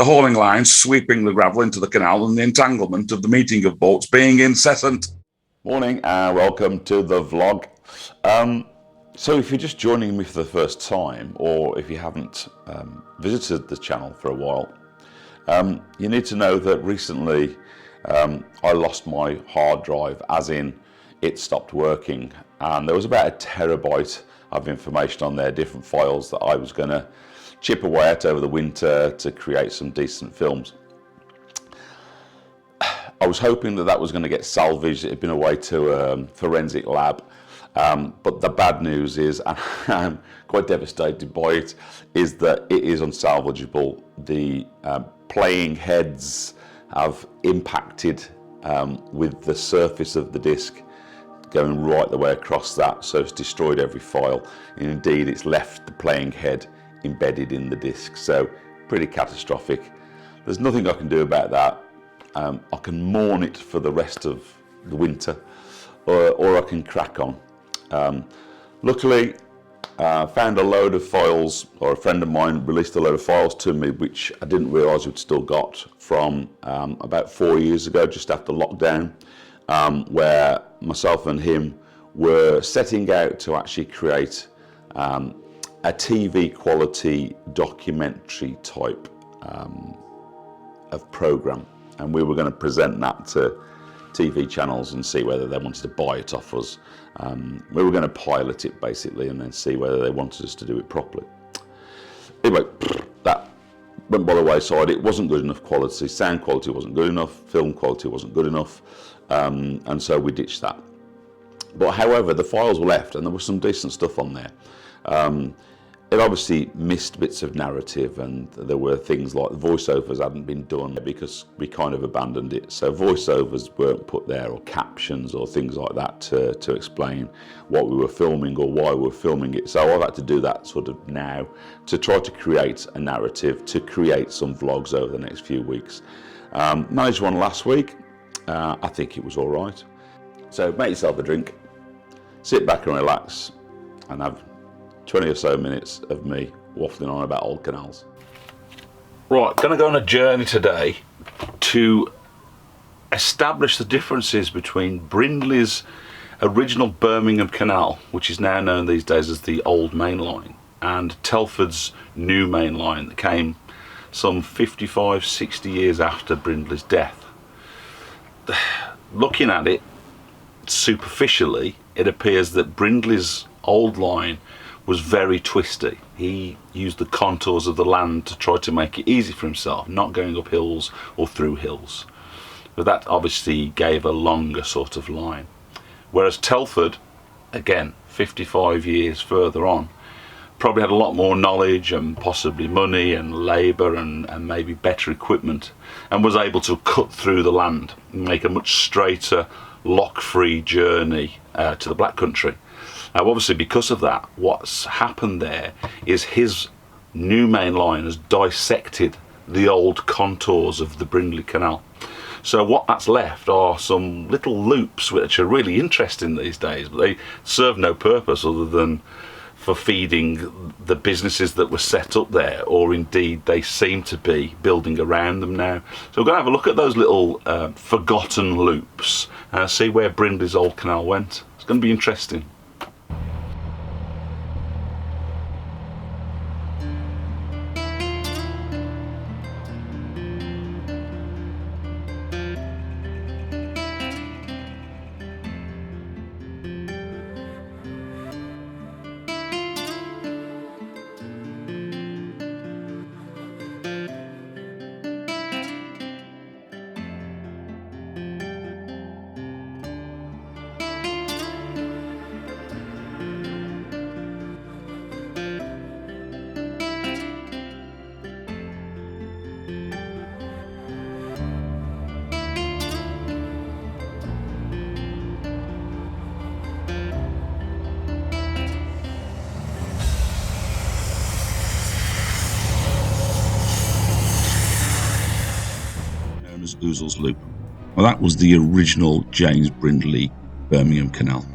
the hauling lines sweeping the gravel into the canal and the entanglement of the meeting of boats being incessant. Morning and welcome to the vlog. So if you're just joining me for the first time, or if you haven't visited the channel for a while, you need to know that recently I lost my hard drive, as in it stopped working, and there was about a terabyte of information on there, different files that I was going to chip away at over the winter to create some decent films. I was hoping that was going to get salvaged. It had been away to a forensic lab, but the bad news is, and I'm quite devastated by it, is that it is unsalvageable. The playing heads have impacted with the surface of the disc, going right the way across that, so it's destroyed every file, and indeed it's left the playing head embedded in the disc, so pretty catastrophic. There's nothing I can do about that. I can mourn it for the rest of the winter, or I can crack on. Luckily, I found a load of files, or a friend of mine released a load of files to me which I didn't realise we'd still got from about 4 years ago, just after lockdown, where myself and him were setting out to actually create a TV quality documentary type of program, and we were going to present that to TV channels and see whether they wanted to buy it off us. We were going to pilot it basically and then see whether they wanted us to do it properly. Anyway, that went by the wayside. It wasn't good enough quality, sound quality wasn't good enough, film quality wasn't good enough, and so we ditched that. But however, the files were left and there was some decent stuff on there. It obviously missed bits of narrative, and there were things like the voiceovers hadn't been done because we kind of abandoned it. So voiceovers weren't put there, or captions or things like that to explain what we were filming or why we were filming it. So I've had to do that sort of now to try to create a narrative, to create some vlogs over the next few weeks. Managed one last week. I think it was all right. So make yourself a drink, sit back and relax, and have 20 or so minutes of me waffling on about old canals. Right, going to go on a journey today to establish the differences between Brindley's original Birmingham Canal, which is now known these days as the old mainline, and Telford's new mainline that came some 55, 60 years after Brindley's death. Looking at it superficially, it appears that Brindley's old line was very twisty. He used the contours of the land to try to make it easy for himself, not going up hills or through hills. But that obviously gave a longer sort of line. Whereas Telford, again, 55 years further on, probably had a lot more knowledge and possibly money and labour and maybe better equipment, and was able to cut through the land and make a much straighter, lock-free journey to the Black Country. Now obviously because of that, what's happened there is his new main line has dissected the old contours of the Brindley Canal. So what that's left are some little loops which are really interesting these days, but they serve no purpose other than for feeding the businesses that were set up there, or indeed they seem to be building around them now. So we're going to have a look at those little forgotten loops and see where Brindley's old canal went. It's going to be interesting. Ouzels Loop. Well, that was the original James Brindley Birmingham Canal.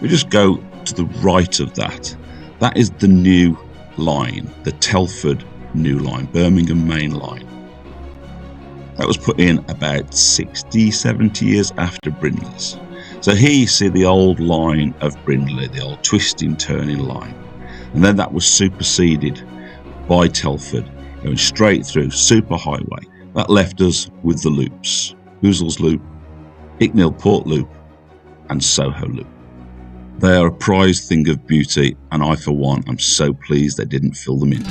We just go to the right of that. That is the new line, the Telford new line, Birmingham main line. That was put in about 60, 70 years after Brindley's. So here you see the old line of Brindley, the old twisting, turning line. And then that was superseded by Telford, going straight through, super highway. That left us with the loops, Ouzels Loop, Icknield Port Loop and Soho Loop. They are a prized thing of beauty, and I for one am so pleased they didn't fill them in.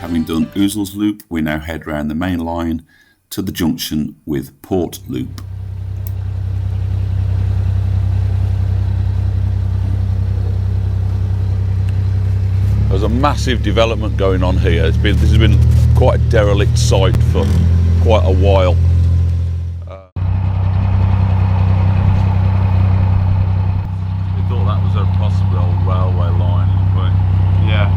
Having done Ouzels Loop, we now head round the main line to the junction with Port Loop. There's a massive development going on here. This has been quite a derelict site for quite a while. We thought that was a possible old railway line, didn't we? Yeah.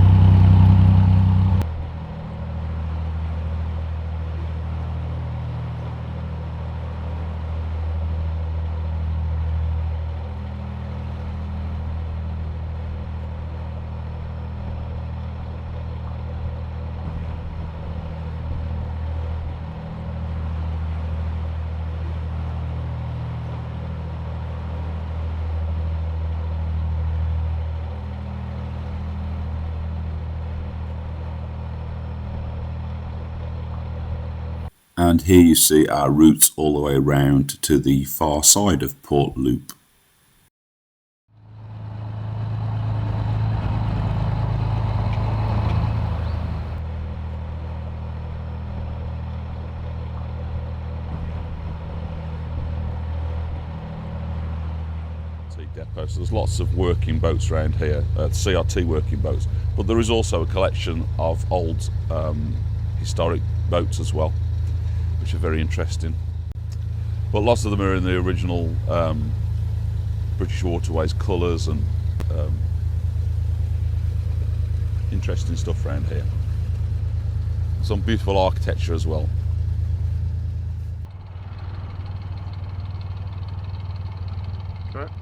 And here you see our routes all the way around to the far side of Port Loop. Depot. So there's lots of working boats around here, CRT working boats, but there is also a collection of old historic boats as well, which are very interesting. But lots of them are in the original British Waterways colours and interesting stuff around here. Some beautiful architecture as well. Correct.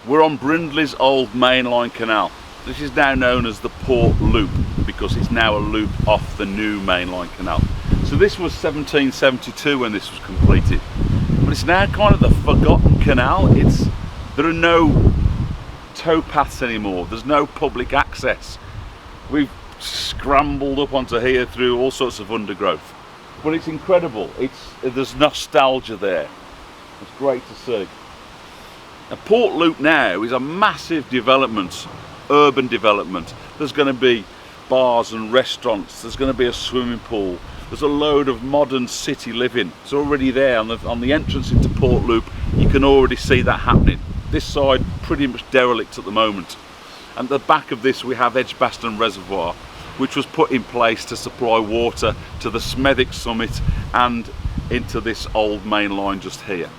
We're on Brindley's old mainline canal. This is now known as the Port Loop because it's now a loop off the new mainline canal. So this was 1772 when this was completed, but it's now kind of the forgotten canal. There are no towpaths anymore. There's no public access. We've scrambled up onto here through all sorts of undergrowth, but it's incredible. There's nostalgia there. It's great to see. A Port Loop now is a massive development, urban development. There's going to be bars and restaurants, there's going to be a swimming pool, there's a load of modern city living. It's already there on the entrance into Port Loop. You can already see that happening. This side pretty much derelict at the moment. And at the back of this we have Edgbaston Reservoir, which was put in place to supply water to the Smethwick summit and into this old main line just here.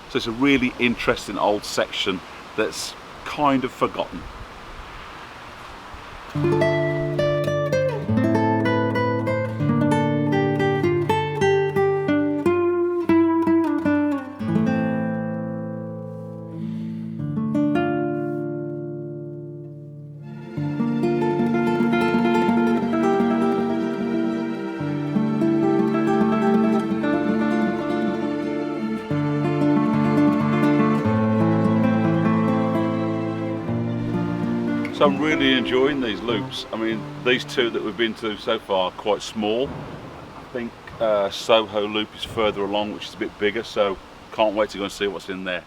So it's a really interesting old section that's kind of forgotten. So I'm really enjoying these loops. I mean, these two that we've been to so far are quite small. I think Soho Loop is further along, which is a bit bigger, so can't wait to go and see what's in there.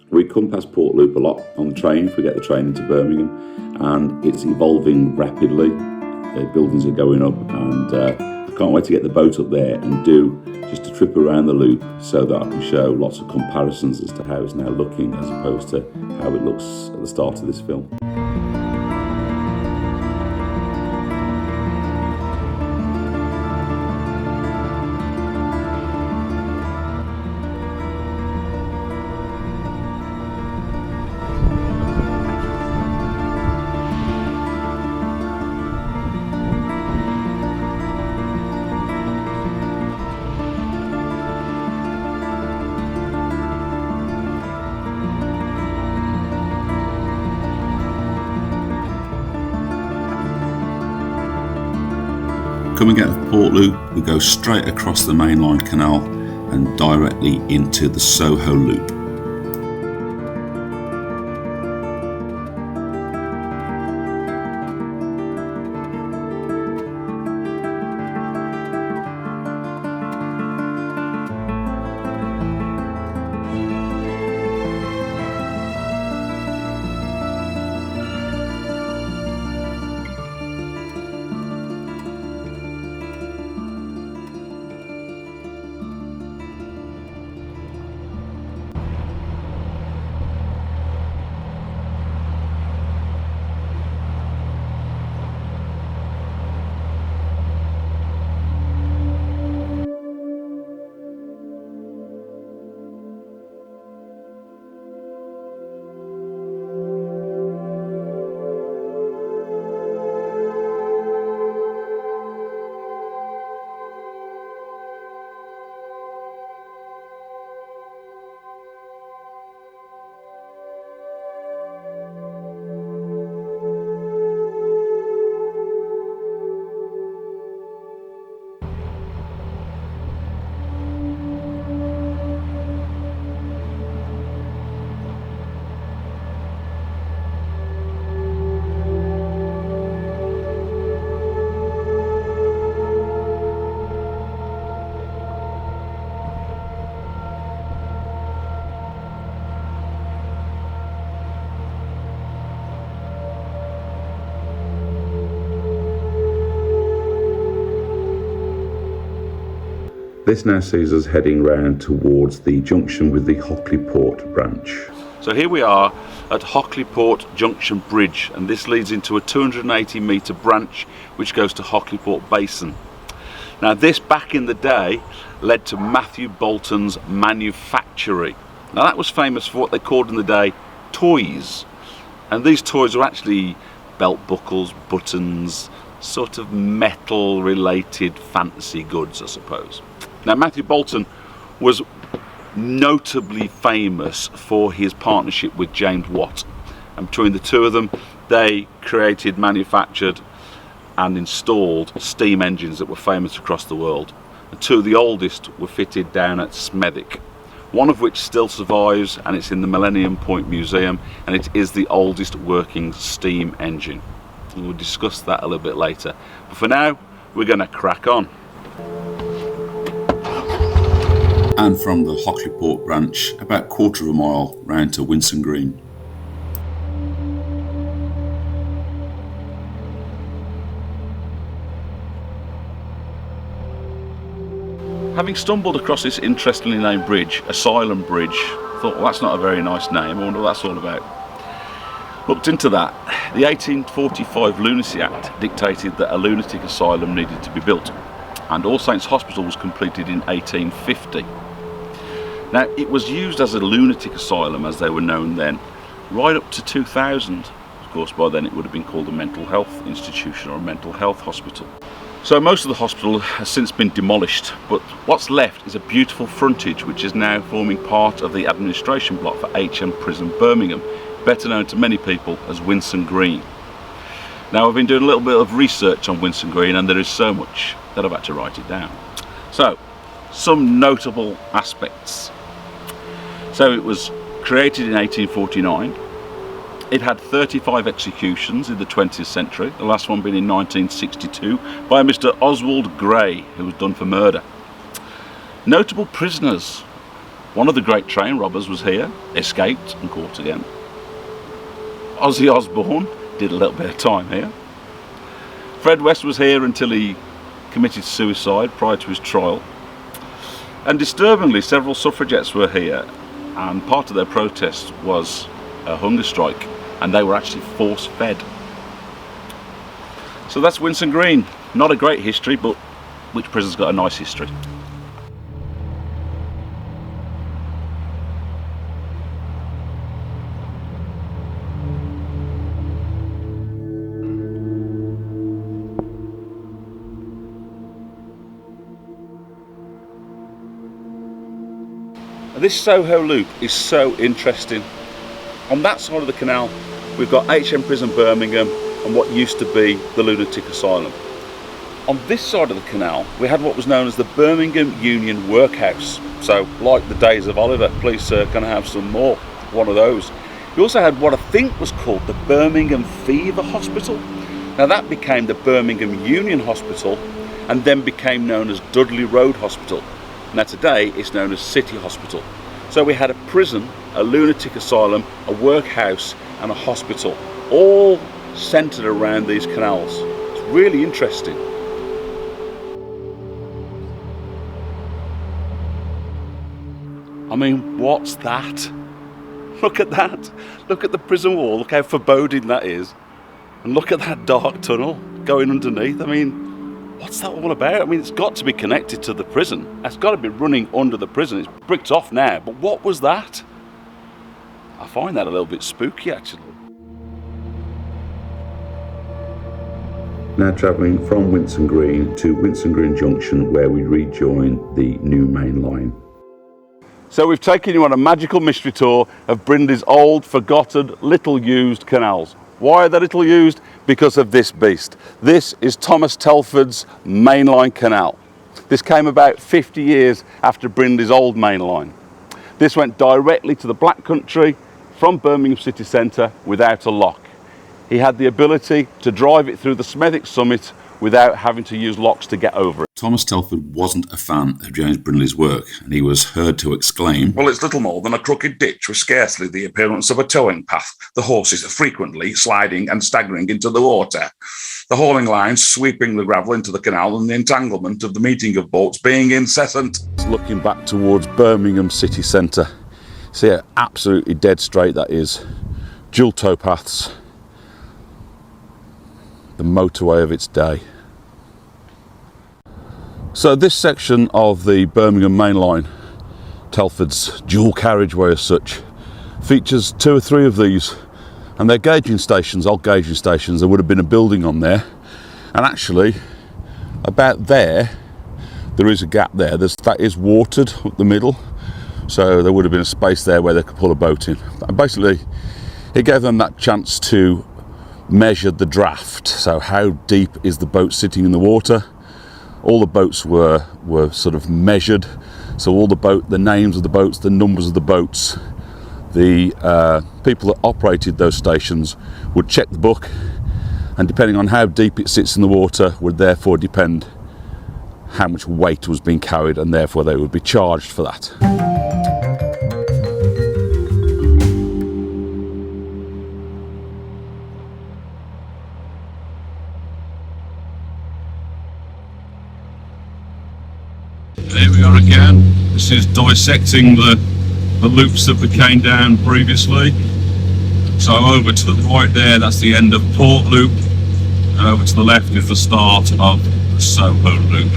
We come past Port Loop a lot on the train if we get the train into Birmingham, and it's evolving rapidly. The buildings are going up, and I can't wait to get the boat up there and do just a trip around the loop so that I can show lots of comparisons as to how it's now looking as opposed to how it looks at the start of this film. Coming out of Port Loop, we go straight across the mainline canal and directly into the Soho Loop. This now sees us heading round towards the junction with the Hockley Port branch. So here we are at Hockley Port Junction Bridge, and this leads into a 280 metre branch which goes to Hockley Port Basin. Now this, back in the day, led to Matthew Boulton's manufactory. Now that was famous for what they called in the day toys, and these toys were actually belt buckles, buttons, sort of metal related fancy goods, I suppose. Now Matthew Boulton was notably famous for his partnership with James Watt, and between the two of them they created, manufactured and installed steam engines that were famous across the world. And two of the oldest were fitted down at Smethwick, one of which still survives, and it's in the Millennium Point Museum, and it is the oldest working steam engine. And we'll discuss that a little bit later, but for now we're going to crack on. And from the Hockley Port branch, about a quarter of a mile round to Winson Green. Having stumbled across this interestingly named bridge, Asylum Bridge, thought, well, that's not a very nice name, I wonder what that's all about. Looked into that. The 1845 Lunacy Act dictated that a lunatic asylum needed to be built, and All Saints Hospital was completed in 1850. Now, it was used as a lunatic asylum, as they were known then, right up to 2000. Of course, by then it would have been called a mental health institution or a mental health hospital. So most of the hospital has since been demolished, but what's left is a beautiful frontage which is now forming part of the administration block for HM Prison Birmingham, better known to many people as Winson Green. Now, I've been doing a little bit of research on Winson Green, and there is so much that I've had to write it down. So, some notable aspects. So it was created in 1849. It had 35 executions in the 20th century, the last one being in 1962 by Mr. Oswald Gray, who was done for murder. Notable prisoners. One of the great train robbers was here, escaped and caught again. Ozzy Osbourne did a little bit of time here. Fred West was here until he committed suicide prior to his trial. And disturbingly, several suffragettes were here, and part of their protest was a hunger strike, and they were actually force-fed. So that's Winson Green. Not a great history, but which prison's got a nice history? This Soho Loop is so interesting. On that side of the canal, we've got HM Prison Birmingham and what used to be the lunatic asylum. On this side of the canal, we had what was known as the Birmingham Union Workhouse. So, like the days of Oliver, please sir, can I have some more? One of those. We also had what I think was called the Birmingham Fever Hospital. Now that became the Birmingham Union Hospital and then became known as Dudley Road Hospital. Now today it's known as City Hospital. So we had a prison, a lunatic asylum, a workhouse and a hospital, all centred around these canals. It's really interesting. I mean, what's that? Look at that. Look at the prison wall. Look how foreboding that is. And look at that dark tunnel going underneath. I mean, what's that all about? I mean, it's got to be connected to the prison. It's got to be running under the prison. It's bricked off now, but what was that? I find that a little bit spooky, actually. Now travelling from Winson Green to Winson Green Junction, where we rejoin the new main line. So we've taken you on a magical mystery tour of Brindley's old, forgotten, little used canals. Why are they little used? Because of this beast. This is Thomas Telford's mainline canal. This came about 50 years after Brindley's old mainline. This went directly to the Black Country from Birmingham city centre without a lock. He had the ability to drive it through the Smethwick summit without having to use locks to get over it. Thomas Telford wasn't a fan of James Brindley's work, and he was heard to exclaim, "Well, it's little more than a crooked ditch with scarcely the appearance of a towing path, the horses are frequently sliding and staggering into the water, the hauling lines sweeping the gravel into the canal, and the entanglement of the meeting of boats being incessant." Looking back towards Birmingham city centre, see how absolutely dead straight that is. Dual towpaths, the motorway of its day. So this section of the Birmingham main line, Telford's dual carriageway as such, features 2 or 3 of these, and they're gauging stations, old gauging stations. There would have been a building on there, and actually about there is a gap there. That is watered up the middle, so there would have been a space there where they could pull a boat in. And basically it gave them that chance to measure the draft, so how deep is the boat sitting in the water. All the boats were sort of measured, so all the names of the boats, the numbers of the boats, the people that operated those stations would check the book, and depending on how deep it sits in the water would therefore depend how much weight was being carried, and therefore they would be charged for that. There we are again. This is dissecting the loops that we came down previously. So over to the right there, that's the end of Port Loop, and over to the left is the start of the Soho Loop.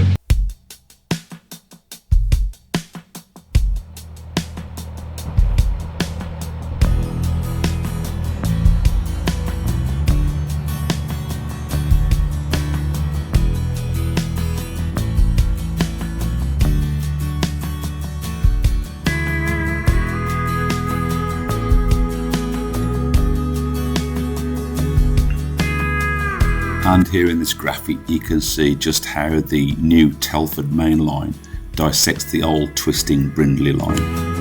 And here in this graphic you can see just how the new Telford main line dissects the old twisting Brindley line.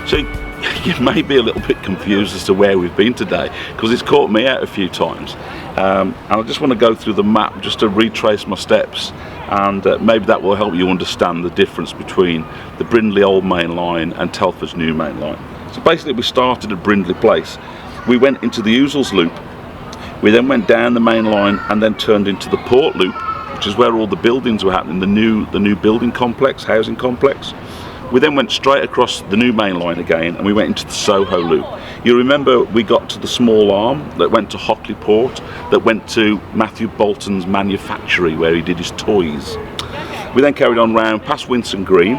So you may be a little bit confused as to where we've been today, because it's caught me out a few times, and I just want to go through the map just to retrace my steps, and maybe that will help you understand the difference between the Brindley old main line and Telford's new main line. So basically we started at Brindley Place, we went into the Ouzels Loop, we then went down the main line and then turned into the Port Loop, which is where all the buildings were happening, the new building complex, housing complex. We then went straight across the new main line again, and we went into the Soho Loop. You remember we got to the small arm that went to Hockley Port, that went to Matthew Bolton's manufactory where he did his toys. We then carried on round past Winson Green,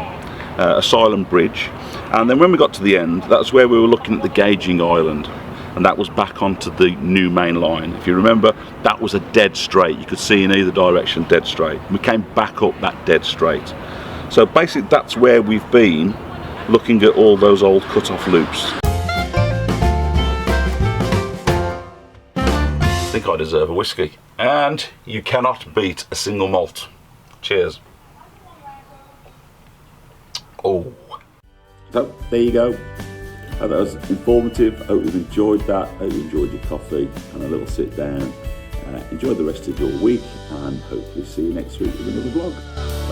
Asylum Bridge, and then when we got to the end, that's where we were looking at the gauging island, and that was back onto the new main line. If you remember, that was a dead straight. You could see in either direction, dead straight. We came back up that dead straight. So basically that's where we've been, looking at all those old cut-off loops. I think I deserve a whiskey. And you cannot beat a single malt. Cheers. Oh. So there you go. That was informative. I hope you've enjoyed that. I hope you enjoyed your coffee and a little sit down. Enjoy the rest of your week, and hopefully see you next week with another vlog.